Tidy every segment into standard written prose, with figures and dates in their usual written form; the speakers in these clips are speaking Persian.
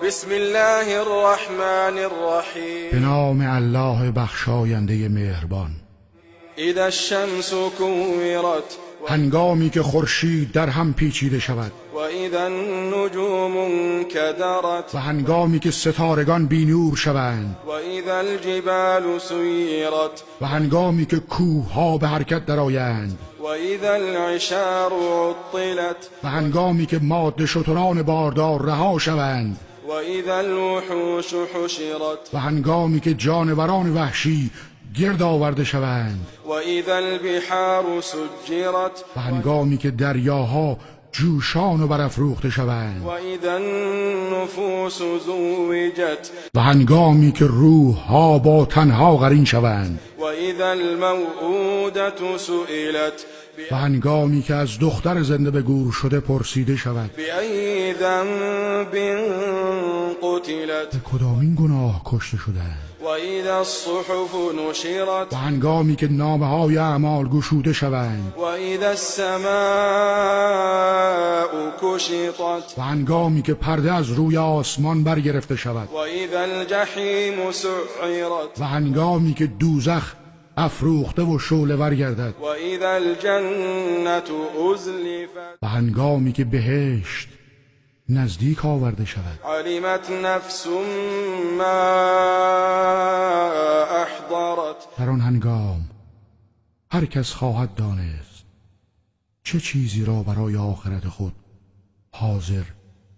بسم الله الرحمن الرحیم. به نام الله بخشاینده مهربان. اذا الشمس كورت هنگامی که خورشید در هم پیچیده شود و اذا النجوم انکدرت و هنگامی که ستارگان بینور شوند و اذا الجبال سیرت و هنگامی که کوه ها به حرکت درآیند و اذا العشار عطلت و هنگامی که ماده شتران باردار رها شوند و اذا الوحوش حشرت و هنگامی که جانوران وحشی گرد آورده شوند و اذا البحار سجرت و هنگامی که دریاها جوشان و برافروخته شوند و اذا النفوس زوجت و هنگامی که روح ها با تنها قرین شوند و اذا الموءودة سئلت و هنگامی که از دختر زنده به گور شده پرسیده شود بأي ذنب قتلت به کدامین گناه کشته شدند و اذا الصحف نشرت و هنگامی که نامه های اعمال گشوده شوند و اذا السماء کشطت و هنگامی که پرده از روی آسمان برگرفته شود و اذا الجحیم سعرت و هنگامی که دوزخ افروخته و شعله ور گردد و اذا الجنة ازلفت و هنگامی که بهشت نزدیک آورده شود علمت نفس ما احضرت در آن هنگام هر کس خواهد دانست چه چیزی را برای آخرت خود حاضر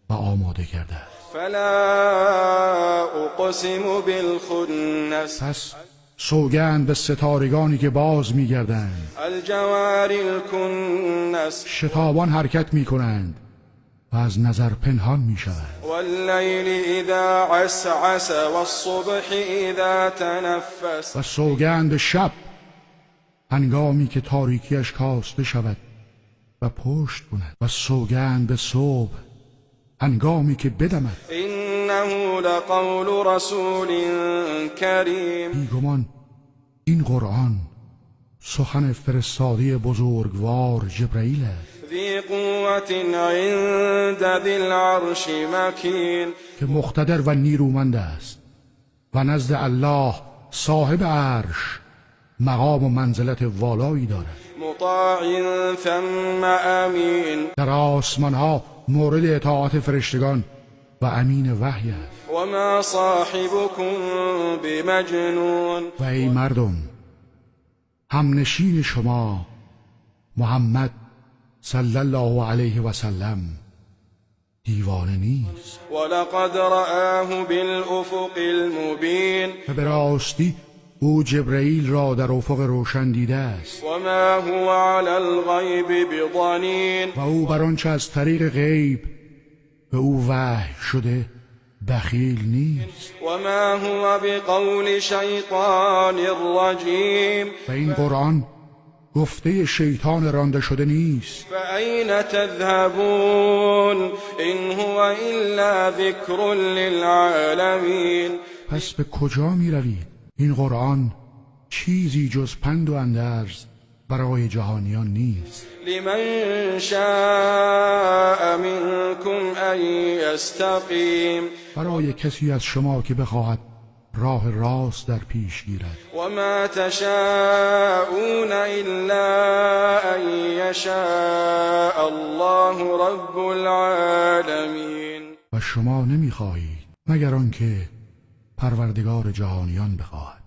و آماده کرده است. فلا اقسم بالخنس پس سوگند به ستارگانی که باز می‌گردند، الجوار الکنس شتابان حرکت می‌کنند و از نظر پنهان می‌شوند. واللیل اذا عسعس والصبح اذا تنفس و سوگند به شب هنگامی که تاریکیش کاسته شود و پشت کند و سوگند به صبح هنگامی که بدمد. انه لقول رسول کریم بیگمان این قرآن سخن فرستاده بزرگوار جبرئیل است ذی قوة عند ذی العرش مکین که مقتدر و نیرومند است و نزد الله صاحب عرش مقام و منزلت والایی دارد. مطاع ثم امین در آسمان ها مورد اطاعت فرشتگان و امین وحی است. و ما صاحبكم بمجنون و ای مردم، همنشین شما محمد صلی الله علیه و سلم دیوانه نیست ولقد رآه بالافق المبین و به راستی او جبرئیل را در افق روشن دیده است و ما هو علی الغیب بضنین و او بر آنچه از طریق غیب به او وحی شده بخیل نیست و ما هو بقول شیطان رجیم و این قرآن گفته شیطان رانده شده نیست. فأین تذهبون ان هو الا ذکر للعالمین پس به کجا می روید؟ این قرآن چیزی جز پند و اندرز برای جهانیان نیست. لمن شاء منكم ان یستقیم برای کسی از شما که بخواهد راه راست در پیش گیرد. و ما تشاءون الا ان یشاء الله رب العالمین و شما نمیخواهید مگر آنکه پروردگار جهانیان بخواهد.